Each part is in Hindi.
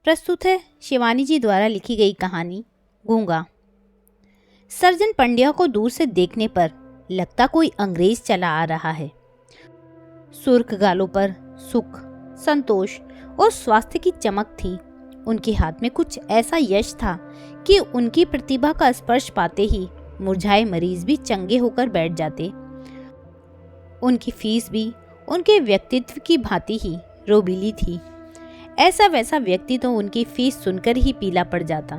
प्रस्तुत है शिवानी जी द्वारा लिखी गई कहानी गूंगा। सर्जन पंड्या को दूर से देखने पर लगता कोई अंग्रेज चला आ रहा है। सुर्ख गालों पर सुख, संतोष और स्वास्थ्य की चमक थी। उनके हाथ में कुछ ऐसा यश था कि उनकी प्रतिभा का स्पर्श पाते ही मुरझाए मरीज भी चंगे होकर बैठ जाते। उनकी फीस भी उनके व्यक्तित्व की भांति ही रोबीली थी। ऐसा वैसा व्यक्ति तो उनकी फीस सुनकर ही पीला पड़ जाता,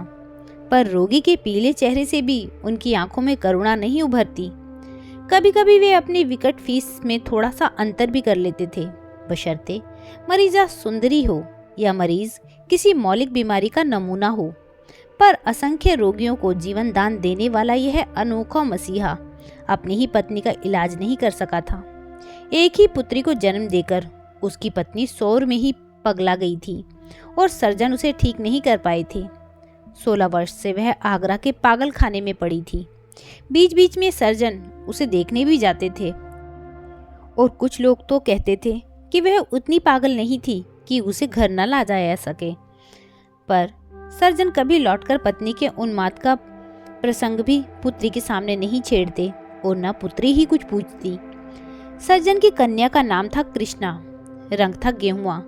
पर रोगी के पीले चेहरे से भी उनकी आंखों में करुणा नहीं उभरती। कभी कभी वे अपनी विकट फीस में थोड़ा सा अंतर भी कर लेते थे, बशर्ते मरीजा सुंदरी हो या मरीज किसी मौलिक बीमारी का नमूना हो। पर असंख्य रोगियों को जीवन दान देने वाला यह अनोखा मसीहा अपनी ही पत्नी का इलाज नहीं कर सका था। एक ही पुत्री को जन्म देकर उसकी पत्नी सौर में ही पगला गई थी और सर्जन उसे ठीक नहीं कर पाए थे। 16 वर्ष से वह आगरा के पागल खाने में पड़ी थी। बीच बीच में सर्जन उसे देखने भी जाते थे और कुछ लोग तो कहते थे कि वह उतनी पागल नहीं थी कि उसे घर न ला जाया सके। पर सर्जन कभी लौटकर पत्नी के उन्माद का प्रसंग भी पुत्री के सामने नहीं छेड़ते और न पुत्री ही कुछ पूछती। सर्जन की कन्या का नाम था कृष्णा, रंग था गेहुआ,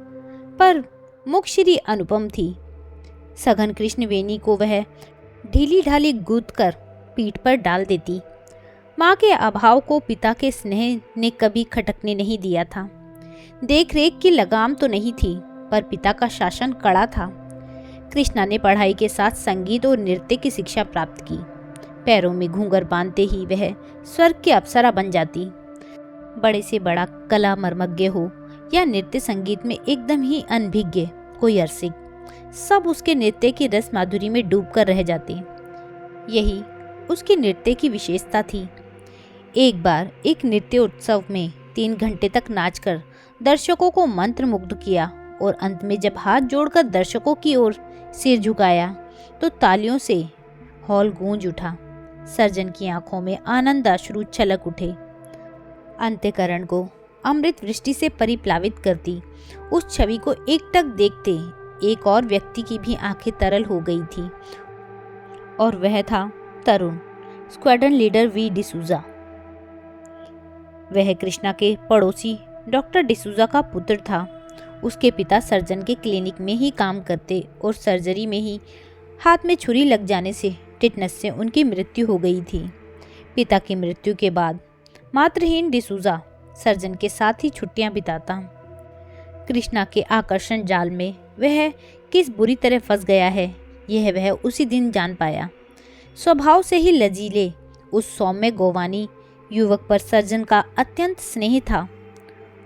पर मुख श्री अनुपम थी। सघन कृष्ण वेणी को वह ढीली ढाली गूंथ कर पीठ पर डाल देती। माँ के अभाव को पिता के स्नेह ने कभी खटकने नहीं दिया था। देख रेख की लगाम तो नहीं थी, पर पिता का शासन कड़ा था। कृष्णा ने पढ़ाई के साथ संगीत और नृत्य की शिक्षा प्राप्त की। पैरों में घूंघर बांधते ही वह स्वर्ग की अप्सरा बन जाती। बड़े से बड़ा कला मर्मज्ञ हो या नृत्य संगीत में एकदम ही अनभिज्ञ कोई अरसिक, सब उसके नृत्य की रस माधुरी में डूबकर रह जाते। यही उसकी नृत्य की विशेषता थी। एक बार एक नृत्य उत्सव में 3 घंटे तक नाचकर दर्शकों को मंत्रमुग्ध किया और अंत में जब हाथ जोड़कर दर्शकों की ओर सिर झुकाया तो तालियों से हॉल गूंज उठा। सर्जन की आंखों में आनंद अश्रु छलक उठे। अंतःकरण को अमृत वृष्टि से परिप्लावित करती उस छवि को एकटक देखते एक और व्यक्ति की भी आंखें तरल हो गई थी, और वह था तरुण स्क्वाड्रन लीडर वी डिसूजा। वह कृष्णा के पड़ोसी डॉक्टर डिसूजा का पुत्र था। उसके पिता सर्जन के क्लिनिक में ही काम करते और सर्जरी में ही हाथ में छुरी लग जाने से टिटनस से उनकी मृत्यु हो गई थी। पिता की मृत्यु के बाद मातृहीन डिसूजा सर्जन के साथ ही छुट्टियां बिताता। कृष्णा के आकर्षण जाल में वह किस बुरी तरह फंस गया है, यह वह उसी दिन जान पाया। स्वभाव से ही लजीले उस सौम्य गोवानी युवक पर सर्जन का अत्यंत स्नेह था।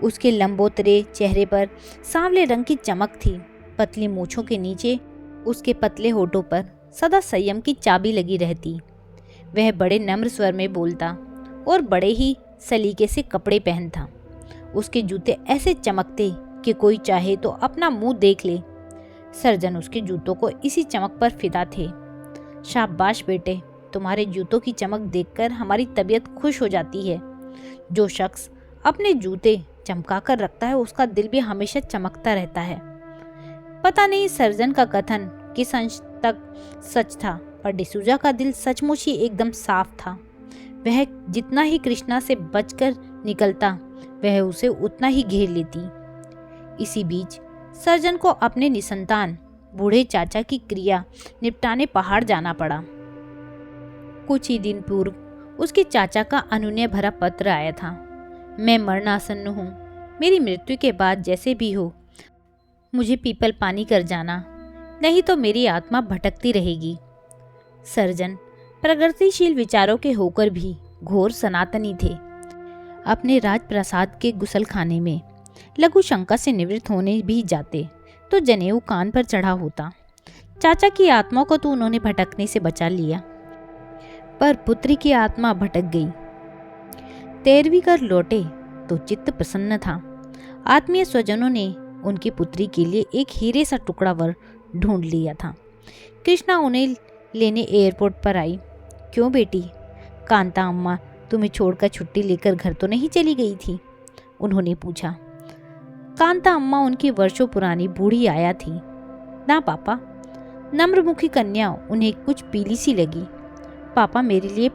उसके लंबोतरे चेहरे पर सांवले रंग की चमक थी। पतली मूछों के नीचे उसके पतले होठों पर सदा संयम की चाबी लगी रहती। वह बड़े नम्र स्वर में बोलता और बड़े ही सलीके से कपड़े पहनता। उसके जूते ऐसे चमकते कि कोई चाहे तो अपना मुंह देख ले। सर्जन उसके जूतों को इसी चमक पर फिदा थे। शाबाश बेटे, तुम्हारे जूतों की चमक देखकर हमारी तबीयत खुश हो जाती है। जो शख्स अपने जूते चमका कर रखता है उसका दिल भी हमेशा चमकता रहता है। पता नहीं सर्जन का कथन किस अंश तक सच था, पर डिसूजा का दिल सचमुच ही एकदम साफ था। वह जितना ही कृष्णा से बचकर निकलता वह उसे उतना ही घेर लेती। इसी बीच सर्जन को अपने निसंतान बूढ़े चाचा की क्रिया निपटाने पहाड़ जाना पड़ा। कुछ ही दिन पूर्व उसके चाचा का अनुनय भरा पत्र आया था। मैं मरणासन्न हूँ। मेरी मृत्यु के बाद जैसे भी हो मुझे पीपल पानी कर जाना, नहीं तो मेरी आत्मा भटकती रहेगी। सर्जन प्रगतिशील विचारों के होकर भी घोर सनातनी थे। अपने राजप्रसाद के गुसलखाने में लघु शंका से निवृत्त होने भी जाते तो जनेऊ कान पर चढ़ा होता। चाचा की आत्मा को तो उन्होंने भटकने से बचा लिया, पर पुत्री की आत्मा भटक गई। 13वीं कर लौटे तो चित्त प्रसन्न था। आत्मीय स्वजनों ने उनकी पुत्री के लिए एक हीरे सा टुकड़ा वर ढूंढ लिया था। कृष्णा उन्हें लेने एयरपोर्ट पर आई। क्यों बेटी, कांता अम्मा तुम्हें छोड़कर छुट्टी लेकर घर तो नहीं चली गई थी? उन्होंने पूछा। कांता अम्मा उनकी वर्षों पुरानी बूढ़ी आया थी। ना पापा, नम्रमुखी कन्या उन्हें कुछ पीली सी लगी। पापा मेरे लिए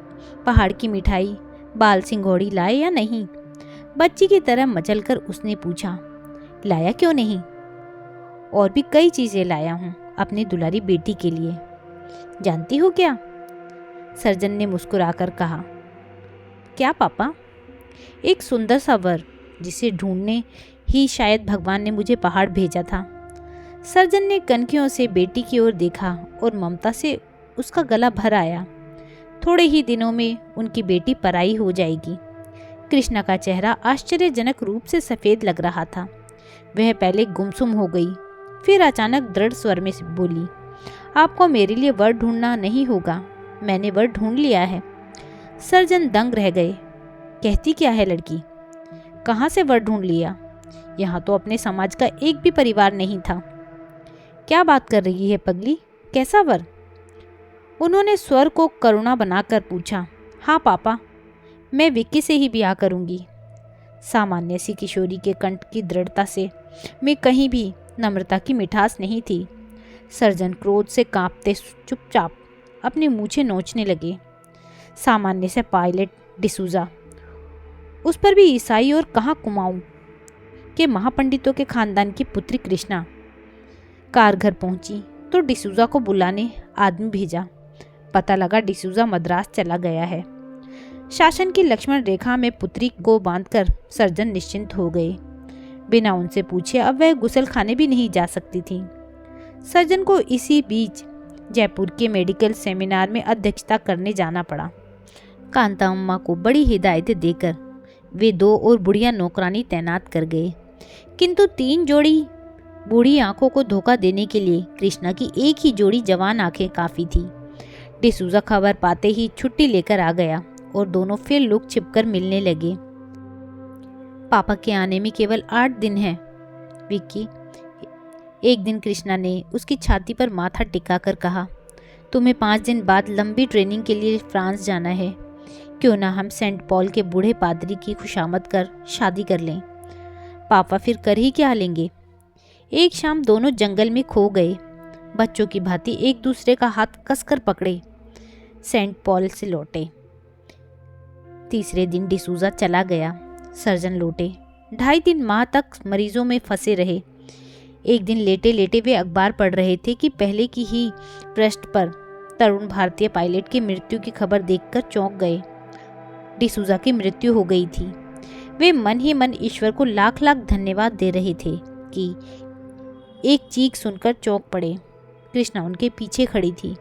पहाड़ की मिठाई, बाल सिंघोड़ी लाए या नहीं? बच्ची की तरह मचलकर उसने पूछा। लाया क्यों नहीं? और भी कई चीजें लाया हूँ अपनी दुलारी बेटी के लिए। जानती हो क्या? सर्जन ने मुस्कुराकर कहा। क्या पापा? एक सुंदर सा वर जिसे ढूंढने ही शायद भगवान ने मुझे पहाड़ भेजा था। सर्जन ने कनखियों से बेटी की ओर देखा और ममता से उसका गला भर आया। थोड़े ही दिनों में उनकी बेटी पराई हो जाएगी। कृष्णा का चेहरा आश्चर्यजनक रूप से सफ़ेद लग रहा था। वह पहले गुमसुम हो गई, फिर अचानक दृढ़ स्वर में बोली, आपको मेरे लिए वर ढूंढना नहीं होगा, मैंने वर ढूंढ लिया है। सर्जन दंग रह गए। कहती क्या है लड़की? कहाँ से वर ढूंढ लिया? यहाँ तो अपने समाज का एक भी परिवार नहीं था। क्या बात कर रही है पगली? कैसा वर? उन्होंने स्वर को करुणा बनाकर पूछा। हाँ पापा, मैं विक्की से ही ब्याह करूंगी। सामान्य सी किशोरी के कंठ की दृढ़ता से में कहीं भी नम्रता की मिठास नहीं थी। सर्जन क्रोध से कांपते चुपचाप अपनी मूछें नोचने लगे। सामान्य से पायलट डिसूजा, उस पर भी ईसाई और कहाँ कुमाऊं के महापंडितों के खानदान की पुत्री कृष्णा। कार घर पहुंची तो डिसूजा को बुलाने आदमी भेजा। पता लगा डिसूजा मद्रास चला गया है। शासन की लक्ष्मण रेखा में पुत्री को बांधकर सर्जन निश्चिंत हो गए। बिना उनसे पूछे अब वह गुसल खाने भी नहीं जा सकती थी। सर्जन को इसी बीच जयपुर के मेडिकल सेमिनार में अध्यक्षता करने जाना पड़ा। कांता अम्मा को बड़ी हिदायतें देकर वे 2 और बुढ़िया नौकरानी तैनात कर गए, किंतु 3 जोड़ी बूढ़ी आंखों को धोखा देने के लिए कृष्णा की एक ही जोड़ी जवान आंखें काफ़ी थी। डिसूजा खबर पाते ही छुट्टी लेकर आ गया और दोनों फिर लुक छिपकर मिलने लगे। पापा के आने में केवल 8 दिन हैं, विक्की। एक दिन कृष्णा ने उसकी छाती पर माथा टिकाकर कहा, तुम्हें 5 दिन बाद लंबी ट्रेनिंग के लिए फ्रांस जाना है। क्यों ना हम सेंट पॉल के बूढ़े पादरी की खुशामद कर शादी कर लें। पापा फिर कर ही क्या लेंगे। एक शाम दोनों जंगल में खो गए। बच्चों की भांति एक दूसरे का हाथ कसकर पकड़े सेंट पॉल से लौटे। तीसरे दिन डिसूजा चला गया। सर्जन लौटे। 2.5-3 माह तक मरीजों में फंसे रहे। एक दिन लेटे लेटे वे अखबार पढ़ रहे थे कि पहले की ही पृष्ठ पर तरुण भारतीय पायलट की मृत्यु की खबर देखकर चौंक गए। डिसूजा की मृत्यु हो गई थी। वे मन ही मन ईश्वर को लाख लाख धन्यवाद दे रहे थे कि एक चीख सुनकर चौंक पड़े। कृष्णा उनके पीछे खड़ी थी।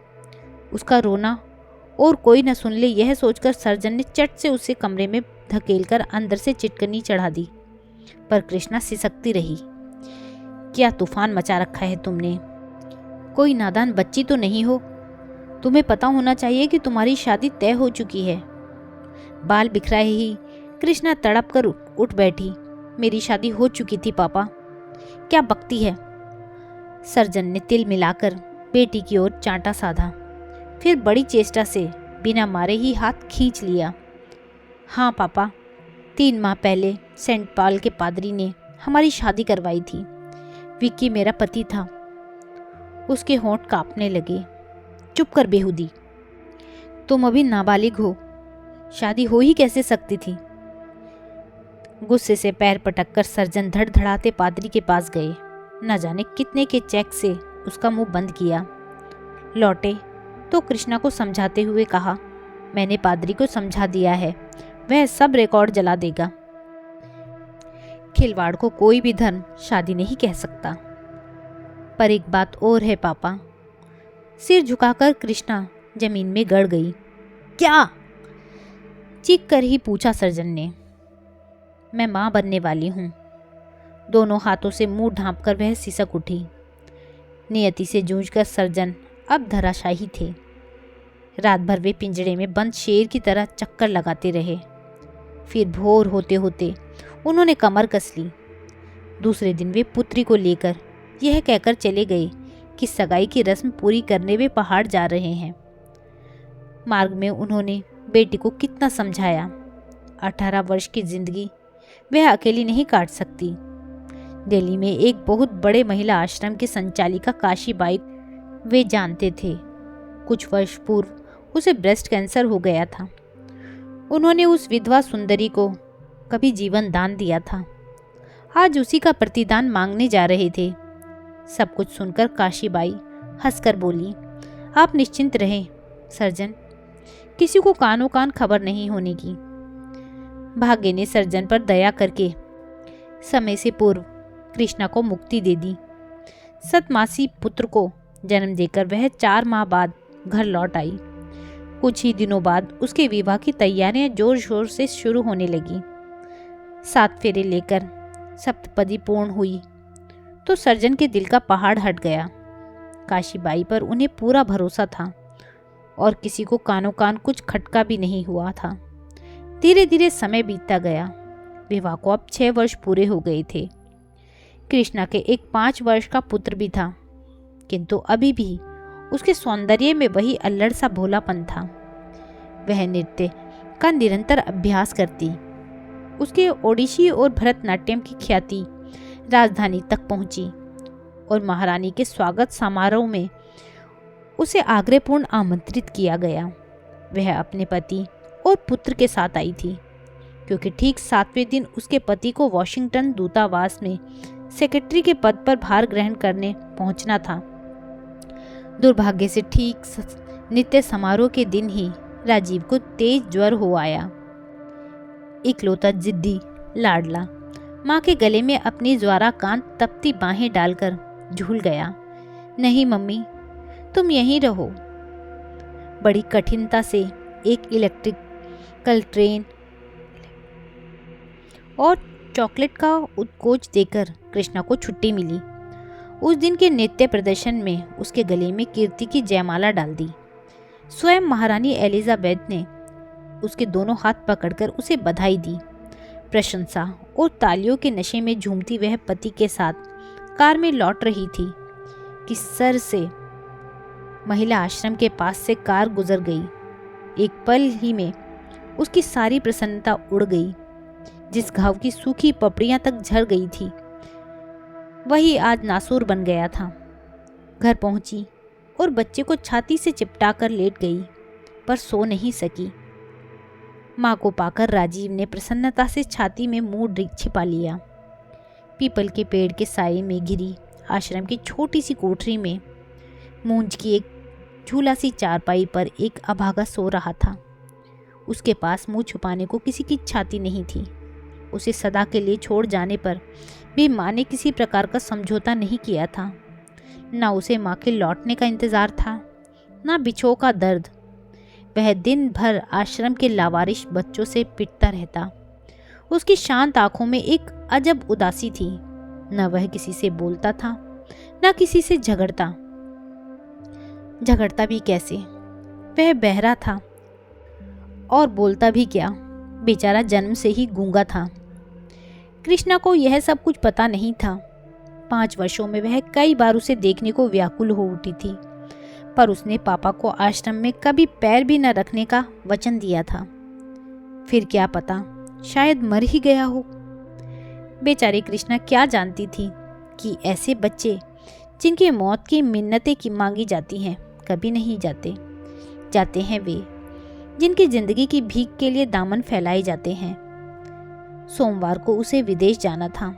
उसका रोना और कोई न सुन ले यह सोचकर सर्जन ने चट से उसे कमरे में धकेलकर अंदर से चिटकनी चढ़ा दी, पर कृष्णा सिसकती रही। क्या तूफान मचा रखा है तुमने? कोई नादान बच्ची तो नहीं हो? तुम्हें पता होना चाहिए कि तुम्हारी शादी तय हो चुकी है। बाल बिखराए ही कृष्णा तड़प कर उठ बैठी। मेरी शादी हो चुकी थी पापा। क्या बकती है? सर्जन ने तिल मिलाकर बेटी की ओर चांटा साधा, फिर बड़ी चेष्टा से बिना मारे ही हाथ खींच लिया। हाँ पापा, 3 माह पहले सेंट पॉल के पादरी ने हमारी शादी करवाई थी। विक्की मेरा पति था। उसके होंठ कांपने लगे। चुप कर बेहुदी, तुम अभी नाबालिग हो, शादी हो ही कैसे सकती थी। गुस्से से पैर पटककर सर्जन धड़धड़ाते पादरी के पास गए। न जाने कितने के चेक से उसका मुंह बंद किया। लौटे तो कृष्णा को समझाते हुए कहा, मैंने पादरी को समझा दिया है, वह सब रिकॉर्ड जला देगा। खिलवाड़ को कोई भी धर्म शादी नहीं कह सकता। पर एक बात और है पापा। सिर झुकाकर कृष्णा जमीन में गड़ गई। क्या? चीख कर ही पूछा सर्जन ने। मैं मां बनने वाली हूं। दोनों हाथों से मुंह ढांपकर वह सिसक उठी। नियति से जूझकर सर्जन अब धराशायी थे। रात भर वे पिंजड़े में बंद शेर की तरह चक्कर लगाते रहे। फिर भोर होते होते उन्होंने कमर कस ली। दूसरे दिन वे पुत्री को लेकर यह कहकर चले गए कि सगाई की रस्म पूरी करने वे पहाड़ जा रहे हैं। मार्ग में उन्होंने बेटी को कितना समझाया। 18 वर्ष की जिंदगी वह अकेली नहीं काट सकती। दिल्ली में एक बहुत बड़े महिला आश्रम की संचालिका काशीबाई वे जानते थे। कुछ वर्ष पूर्व उसे ब्रेस्ट कैंसर हो गया था। उन्होंने उस विधवा सुंदरी को कभी जीवन दान दिया था। आज उसी का प्रतिदान मांगने जा रहे थे। सब कुछ सुनकर काशीबाई हंसकर बोली, आप निश्चिंत रहें सर्जन, किसी को कानो कान खबर नहीं होने की। भाग्य ने सर्जन पर दया करके समय से पूर्व कृष्णा को मुक्ति दे दी। सतमासी पुत्र को जन्म देकर वह 4 माह बाद घर लौट आई। कुछ ही दिनों बाद उसके विवाह की तैयारियां जोर शोर से शुरू होने लगी। 7 फेरे लेकर सप्तपदी पूर्ण हुई तो सर्जन के दिल का पहाड़ हट गया। काशीबाई पर उन्हें पूरा भरोसा था और किसी को कानो कान कुछ खटका भी नहीं हुआ था। धीरे धीरे समय बीतता गया। विवाह को अब 6 वर्ष पूरे हो गए थे। कृष्णा के एक 5 वर्ष का पुत्र भी था, किंतु अभी भी उसके सौंदर्य में वही अल्लड़ सा भोलापन था। वह नृत्य का निरंतर अभ्यास करती। उसके ओडिशी और भरतनाट्यम की ख्याति राजधानी तक पहुंची और महारानी के स्वागत समारोह में उसे आग्रहपूर्ण आमंत्रित किया गया। वह अपने पति और पुत्र के साथ आई थी, क्योंकि ठीक 7वें दिन उसके पति को वॉशिंगटन दूतावास में सेक्रेटरी के पद पर भार ग्रहण करने पहुंचना था। दुर्भाग्य से ठीक नित्य समारोह के दिन ही राजीव को तेज ज्वर हो आया। इकलौता जिद्दी लाडला माँ के गले में अपनी ज्वाराकांत तपती बाहें डालकर झूल गया। नहीं मम्मी, तुम यहीं रहो। बड़ी कठिनता से एक इलेक्ट्रिकल ट्रेन और चॉकलेट का उत्कोच देकर कृष्णा को छुट्टी मिली। उस दिन के नृत्य प्रदर्शन में उसके गले में कीर्ति की जयमाला डाल दी। स्वयं महारानी एलिजाबेथ ने उसके दोनों हाथ पकड़कर उसे बधाई दी। प्रशंसा और तालियों के नशे में झूमती वह पति के साथ कार में लौट रही थी कि सर से महिला आश्रम के पास से कार गुजर गई। एक पल ही में उसकी सारी प्रसन्नता उड़ गई। जिस घाव की सूखी पपड़ियां तक झड़ गई थी, वही आज नासूर बन गया था। घर पहुंची और बच्चे को छाती से चिपटा कर लेट गई, पर सो नहीं सकी। माँ को पाकर राजीव ने प्रसन्नता से छाती में मुंह छिपा लिया। पीपल के पेड़ के साए में घिरी आश्रम की छोटी सी कोठरी में मूंज की एक झूला सी चारपाई पर एक अभागा सो रहा था। उसके पास मुंह छुपाने को किसी की छाती नहीं थी। उसे सदा के लिए छोड़ जाने पर भी माँ ने किसी प्रकार का समझौता नहीं किया था। ना उसे माँ के लौटने का इंतज़ार था, ना बिछोह का दर्द। वह दिन भर आश्रम के लावारिश बच्चों से पिटता रहता। उसकी शांत आंखों में एक अजब उदासी थी। न वह किसी से बोलता था, न किसी से झगड़ता भी कैसे। वह बहरा था और बोलता भी क्या, बेचारा जन्म से ही गूंगा था। कृष्णा को यह सब कुछ पता नहीं था। 5 वर्षों में वह कई बार उसे देखने को व्याकुल हो उठी थी, पर उसने पापा को आश्रम में कभी पैर भी न रखने का वचन दिया था। फिर क्या पता, शायद मर ही गया हो। बेचारी कृष्णा क्या जानती थी कि ऐसे बच्चे जिनकी मौत की मिन्नतें की मांगी जाती हैं, कभी नहीं जाते हैं वे जिनकी जिंदगी की भीख के लिए दामन फैलाए जाते हैं। सोमवार को उसे विदेश जाना था।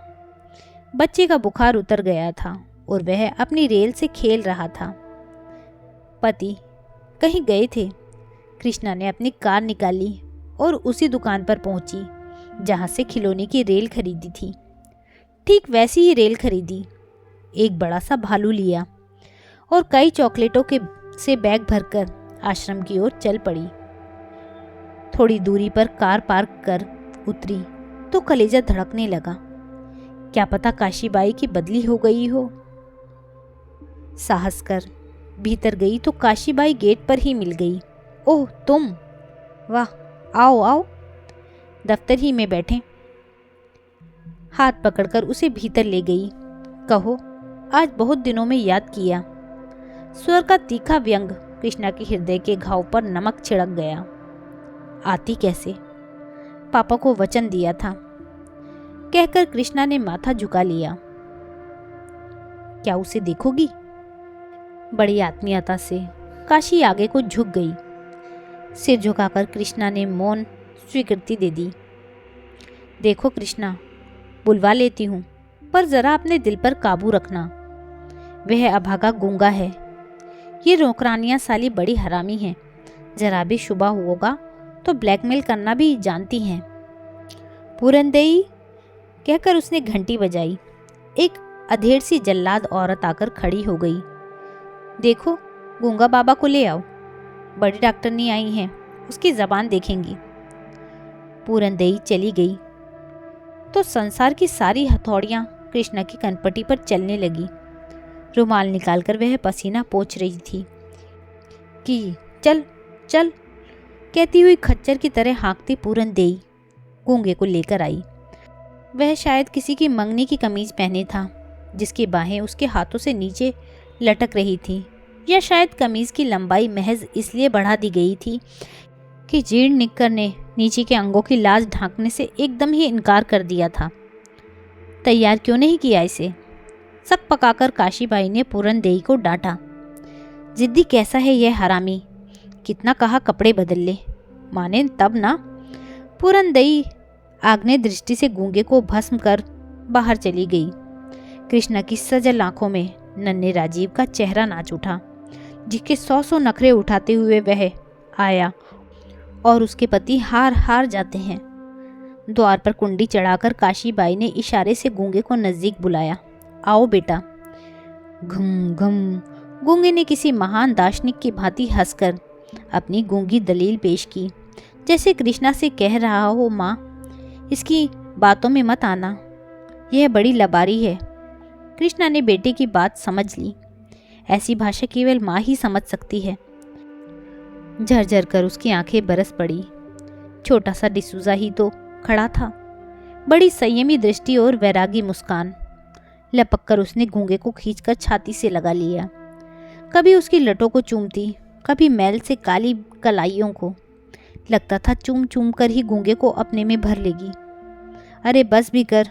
बच्चे का बुखार उतर गया था और वह अपनी रेल से खेल रहा था। पति कहीं गए थे। कृष्णा ने अपनी कार निकाली और उसी दुकान पर पहुंची जहां से खिलौने की रेल खरीदी थी। ठीक वैसी ही रेल खरीदी, एक बड़ा सा भालू लिया और कई चॉकलेटों से बैग भरकर आश्रम की ओर चल पड़ी। थोड़ी दूरी पर कार पार्क कर उतरी तो कलेजा धड़कने लगा। क्या पता काशीबाई की बदली हो गई हो। साहस कर भीतर गई तो काशीबाई गेट पर ही मिल गई। ओह तुम, वाह, आओ आओ, दफ्तर ही में बैठे। हाथ पकड़कर उसे भीतर ले गई। कहो, आज बहुत दिनों में याद किया। स्वर का तीखा व्यंग कृष्णा के हृदय के घाव पर नमक छिड़क गया। आती कैसे, पापा को वचन दिया था, कहकर कृष्णा ने माथा झुका लिया। क्या उसे देखोगी? बड़ी आत्मीयता से काशी आगे को झुक गई। सिर झुकाकर कृष्णा ने मौन स्वीकृति दे दी। देखो कृष्णा, बुलवा लेती हूँ, पर जरा अपने दिल पर काबू रखना। वह अभागा गूंगा है। ये नौकरानियां साली बड़ी हरामी हैं। जरा भी शुबा होगा तो ब्लैकमेल करना भी जानती हैं। पूरनदेई कहकर उसने घंटी बजाई। एक अधेड़ सी जल्लाद औरत आकर खड़ी हो गई। देखो, गूंगा बाबा को ले आओ। बड़ी डॉक्टरनी आई हैं, उसकी जबान देखेंगी। पूरनदेई चली गई तो संसार की सारी हथौड़ियां कृष्णा की कनपटी पर चलने लगी। रुमाल निकालकर वह पसीना पोंछ रही थी कि चल चल कहती हुई खच्चर की तरह हाँकती पूरनदेई गूंगे को लेकर आई। वह शायद किसी की मंगनी की कमीज पहने था, जिसकी बाहें उसके हाथों से नीचे लटक रही थी, या शायद कमीज की लंबाई महज इसलिए बढ़ा दी गई थी कि जीर्ण निक्कर ने नीचे के अंगों की लाज ढांकने से एकदम ही इनकार कर दिया था। तैयार क्यों नहीं किया इसे? सक पकाकर काशीबाई ने पूरनदेई को डांटा। जिद्दी कैसा है यह हरामी, कितना कहा कपड़े बदल ले, माने तब ना। पूरनदेई आग्नेय दृष्टि से गूंगे को भस्म कर बाहर चली गई। कृष्णा की सजल आंखों में नन्हे राजीव का चेहरा नाच उठा, जिसके 100 नखरे उठाते हुए वह आया और उसके पति हार हार जाते हैं। द्वार पर कुंडी चढ़ाकर काशीबाई ने इशारे से गूंगे को नजदीक बुलाया। आओ बेटा। घम घम गूंगे ने किसी महान दार्शनिक की भांति हंसकर अपनी गूंगी दलील पेश की, जैसे कृष्णा से कह रहा हो, माँ इसकी बातों में मत आना, यह बड़ी लबारी है। कृष्णा ने बेटे की बात समझ ली। ऐसी भाषा केवल माँ ही समझ सकती है। झरझर कर उसकी आंखें बरस पड़ी। छोटा सा डिसूजा ही तो खड़ा था, बड़ी संयमी दृष्टि और वैरागी मुस्कान। लपक कर उसने गूंगे को खींचकर छाती से लगा लिया। कभी उसकी लटों को चूमती, कभी मैल से काली कलाइयों को। लगता था चूम चूम कर ही गूंगे को अपने में भर लेगी। अरे बस भी कर,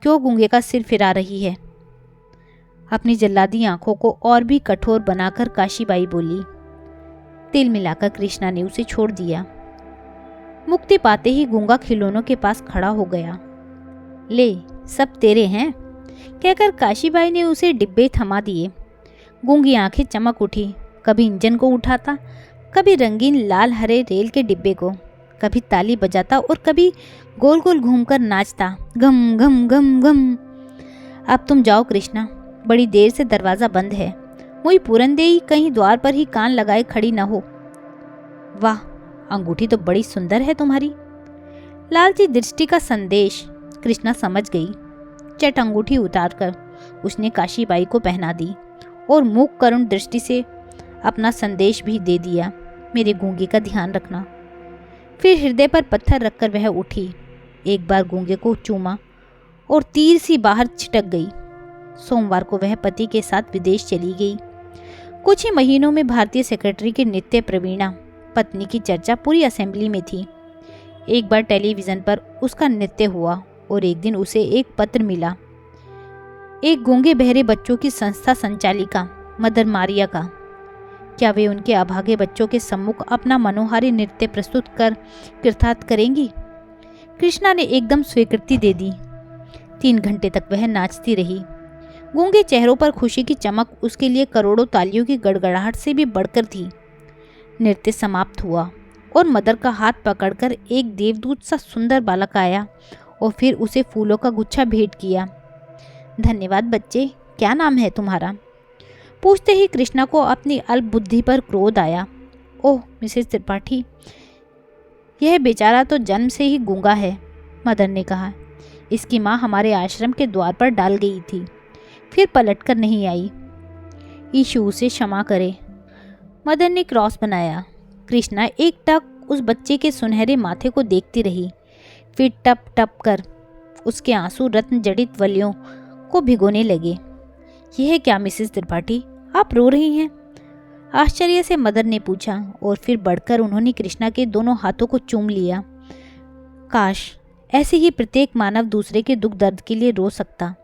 क्यों गूंगे का सिर फिरा रही है? अपनी जल्लादी आंखों को और भी कठोर बनाकर काशीबाई बोली। तिल मिलाकर कृष्णा ने उसे छोड़ दिया। मुक्ति पाते ही गूंगा खिलौनों के पास खड़ा हो गया। ले, सब तेरे हैं, कहकर काशीबाई ने उसे डिब्बे थमा दिए। गूंगी आंखें चमक उठी। कभी इंजन को उठाता, कभी रंगीन लाल हरे रेल के डिब्बे को, कभी ताली बजाता और कभी गोल गोल घूमकर नाचता, गम गम गम गम। अब तुम जाओ कृष्णा, बड़ी देर से दरवाजा बंद है। मुई पूरनदेई कहीं द्वार पर ही कान लगाए खड़ी न हो। वाह, अंगूठी तो बड़ी सुंदर है तुम्हारी। लालची दृष्टि का संदेश कृष्णा समझ गई। चट अंगूठी उतारकर उसने काशीबाई को पहना दी और मूक करुण दृष्टि से अपना संदेश भी दे दिया, मेरे गूंगे का ध्यान रखना। फिर हृदय पर पत्थर रखकर वह उठी, एक बार गूंगे को चूमा और तीर सी बाहर छिटक गई। सोमवार को वह पति के साथ विदेश चली गई। कुछ ही महीनों में भारतीय सेक्रेटरी की नित्य प्रवीणा पत्नी की चर्चा पूरी असेंबली में थी। एक बार टेलीविजन पर उसका नृत्य हुआ और एक दिन उसे एक पत्र मिला, एक गूंगे बहरे बच्चों की संस्था संचालिका मदर मारिया का। क्या वे उनके अभागे बच्चों के सम्मुख अपना मनोहारी नृत्य प्रस्तुत कर कृतार्थ करेंगी? कृष्णा ने एकदम स्वीकृति दे दी। 3 घंटे तक वह नाचती रही। गूंगे चेहरों पर खुशी की चमक उसके लिए करोड़ों तालियों की गड़गड़ाहट से भी बढ़कर थी। नृत्य समाप्त हुआ और मदर का हाथ पकड़कर एक देवदूत सा सुंदर बालक आया और फिर उसे फूलों का गुच्छा भेंट किया। धन्यवाद बच्चे, क्या नाम है तुम्हारा? पूछते ही कृष्णा को अपनी अल्प बुद्धि पर क्रोध आया। ओह मिसेस त्रिपाठी, यह बेचारा तो जन्म से ही गूंगा है, मदर ने कहा। इसकी माँ हमारे आश्रम के द्वार पर डाल गई थी, फिर पलटकर नहीं आई। ईशु उसे क्षमा करे। मदर ने क्रॉस बनाया। कृष्णा एकटक उस बच्चे के सुनहरे माथे को देखती रही। फिर टप टप कर उसके आंसू रत्न जड़ित वलियों को भिगोने लगे। यह क्या मिसेस त्रिपाठी, आप रो रही हैं? आश्चर्य से मदर ने पूछा और फिर बढ़कर उन्होंने कृष्णा के दोनों हाथों को चूम लिया। काश ऐसे ही प्रत्येक मानव दूसरे के दुख दर्द के लिए रो सकता।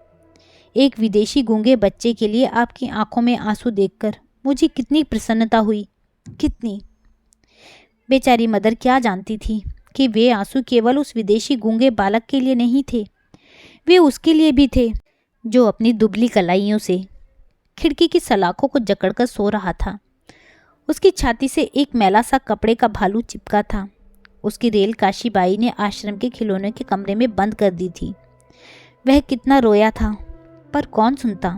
एक विदेशी गूंगे बच्चे के लिए आपकी आंखों में आंसू देखकर मुझे कितनी प्रसन्नता हुई, कितनी। बेचारी मदर क्या जानती थी कि वे आंसू केवल उस विदेशी गूंगे बालक के लिए नहीं थे, वे उसके लिए भी थे जो अपनी दुबली कलाइयों से खिड़की की सलाखों को जकड़कर सो रहा था। उसकी छाती से एक मैला सा कपड़े का भालू चिपका था। उसकी रेल काशीबाई ने आश्रम के खिलौने के कमरे में बंद कर दी थी। वह कितना रोया था, पर कौन सुनता।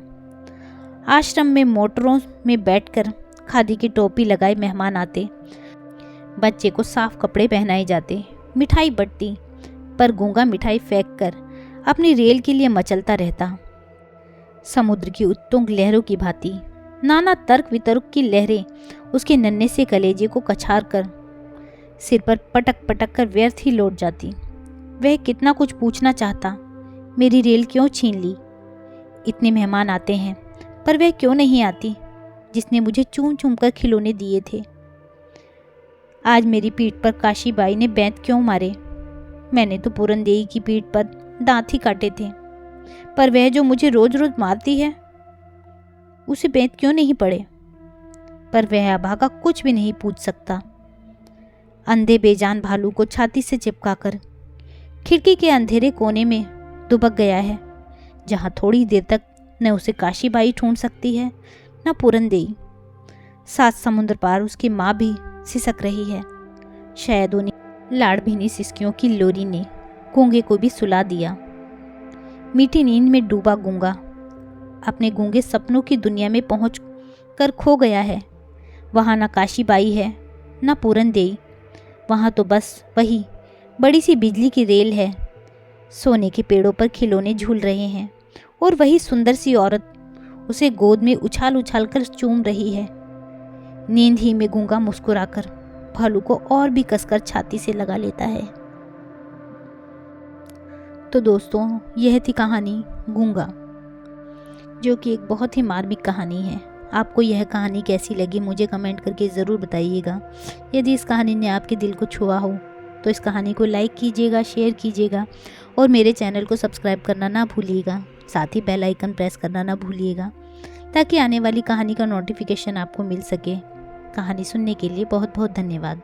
आश्रम में मोटरों में बैठकर खादी की टोपी लगाए मेहमान आते, बच्चे को साफ कपड़े पहनाए जाते, मिठाई बंटती, पर गूंगा मिठाई फेंक कर अपनी रेल के लिए मचलता रहता। समुद्र की उत्तुंग लहरों की भांति नाना तर्क वितर्क की लहरें उसके नन्हे से कलेजे को कछार कर सिर पर पटक पटक कर व्यर्थ ही लौट जाती। वह कितना कुछ पूछना चाहता, मेरी रेल क्यों छीन ली? इतने मेहमान आते हैं, पर वह क्यों नहीं आती जिसने मुझे चूम चूम कर खिलौने दिए थे? आज मेरी पीठ पर काशीबाई ने बेंत क्यों मारे? मैंने तो पूरनदेई की पीठ पर दांत ही काटे थे, पर वह जो मुझे रोज रोज मारती है उसे बेंत क्यों नहीं पड़े? पर वह अभागा कुछ भी नहीं पूछ सकता। अंधे बेजान भालू को छाती से चिपकाकर खिड़की के अंधेरे कोने में दुबक गया है, जहां थोड़ी देर तक न उसे काशीबाई ढूंढ सकती है न पूरनदेई। 7 समुद्र पार उसकी माँ भी सिसक रही है। शायद उन्हीं लाड़भीनी सिसकियों की लोरी ने गूंगे को भी सुला दिया। मीठी नींद में डूबा गूंगा अपने गूंगे सपनों की दुनिया में पहुँच कर खो गया है। वहाँ न काशीबाई है न पूरनदेई, वहाँ तो बस वही बड़ी सी बिजली की रेल है। सोने के पेड़ों पर खिलौने झूल रहे हैं और वही सुंदर सी औरत उसे गोद में उछाल उछाल कर चूम रही है। नींद ही में गूंगा मुस्कुराकर भालू को और भी कसकर छाती से लगा लेता है। तो दोस्तों, यह थी कहानी गूंगा, जो कि एक बहुत ही मार्मिक कहानी है। आपको यह कहानी कैसी लगी मुझे कमेंट करके ज़रूर बताइएगा। यदि इस कहानी ने आपके दिल को छुआ हो तो इस कहानी को लाइक कीजिएगा, शेयर कीजिएगा और मेरे चैनल को सब्सक्राइब करना ना भूलिएगा। साथ ही बेल आइकन प्रेस करना ना भूलिएगा, ताकि आने वाली कहानी का नोटिफिकेशन आपको मिल सके। कहानी सुनने के लिए बहुत बहुत धन्यवाद।